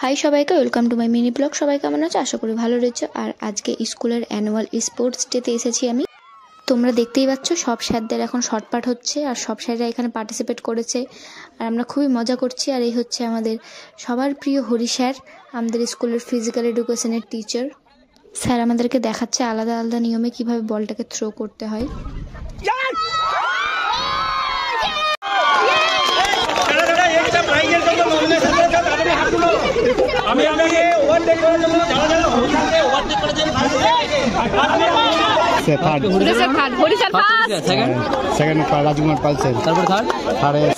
High সবাইকে, welcome to my mini blog. সবাই কেমন আছো? আশা করি ভালো রয়েছে। আর আজকে স্কুলের অ্যানুয়াল স্পোর্টস ডেতে এসেছি আমি। তোমরা দেখতেই পাচ্ছ সব স্যারদের এখন শর্টপাট হচ্ছে আর সব স্যাররা এখানে পার্টিসিপেট করেছে আর আমরা খুবই মজা করছি। আর এই হচ্ছে আমাদের সবার প্রিয় হরি স্যার, আমাদের স্কুলের ফিজিক্যাল এডুকেশনের টিচার। স্যার আমাদেরকে দেখাচ্ছে আলাদা আলাদা নিয়মে কিভাবে বলটাকে থ্রো করতে হয়।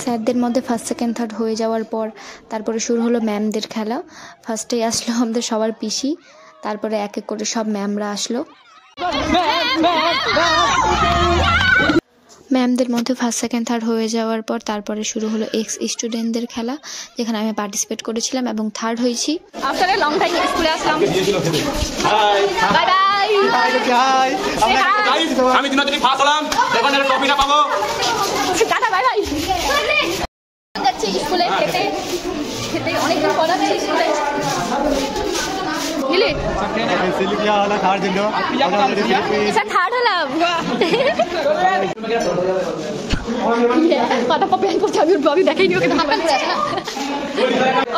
স্যারদের মধ্যে ফার্স্ট সেকেন্ড থার্ড হয়ে যাওয়ার পর তারপরে শুরু হলো ম্যামদের খেলা। ফার্স্টেই আসলো আমাদের সবার পিসি, তারপরে এক এক করে সব ম্যামরা আসলো। ম্যামদের মধ্যে ফার্স্ট সেকেন্ড থার্ড হয়ে যাওয়ার পর তারপরে শুরু হলো এক্স স্টুডেন্টদের খেলা, যেখানে আমি পার্টিসিপেট করেছিলাম এবং থার্ড হয়েছি। আফটার এ লং টাইম স্কুলে আসলাম। Bye bye. আমি দিনদিন ফার্স্ট হলাম, এখন এর টপিটা পাবো। Tata, bye bye. যাচ্ছি স্কুলে খেতে খেতে অনেক দিন পর যাচ্ছি স্কুলে। গেলে সিলি কি হলো থার্ড দিন? স্যার থার্ড হলাম। কত প্ল্যান করছে আমি দেখাইনি ওকে।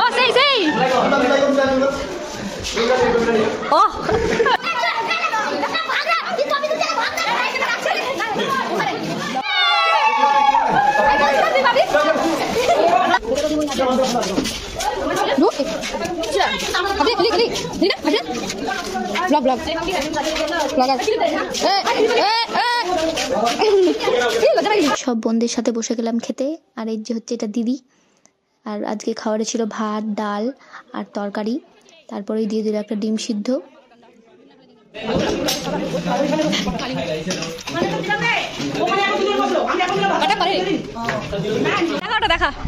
ও সেই সেই ও সব বন্ধুদের সাথে বসে গেলাম খেতে। আর এই যে হচ্ছে এটা দিদি। আর আজকে খাবারে ছিল ভাত, ডাল আর তরকারি, তারপরেই দিয়ে দিল একটা ডিম সিদ্ধ।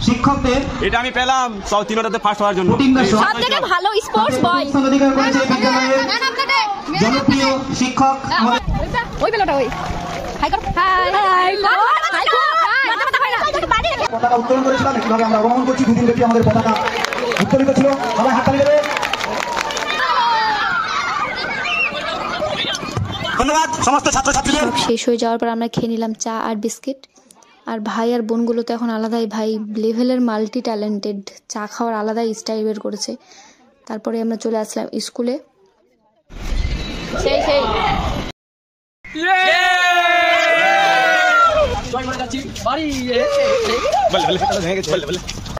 শিক্ষকদের এটা আমি পেলাম সব তিনটাতে ফার্স্ট হওয়ার জন্য। সবথেকে ভালো স্পোর্টস বয় জনপ্রিয় শিক্ষক ওই বেলাটা ওই হাই কর হাই পতাকা উত্তোলন করেছিলাম। কিভাবে আমরা অবমান করছি, দুদিন ব্যাপী আমাদের পতাকা উত্তোলিত ছিল। সবাই হাততালি দেবে। ধন্যবাদ সমস্ত ছাত্রছাত্রীদের। সব শেষ হয়ে যাওয়ার পর আমরা খেয়ে নিলাম চা আর বিস্কিট। আর ভাই আর বোনগুলো তো এখন আলাদাই ভাই লেভেলের মাল্টি ট্যালেন্টেড, চা খাওয়ার আলাদাই স্টাইল বের করেছে। তারপরে আমরা চলে আসলাম স্কুলে। সেই সেই বল বল ভেঙে গেছে বল বল।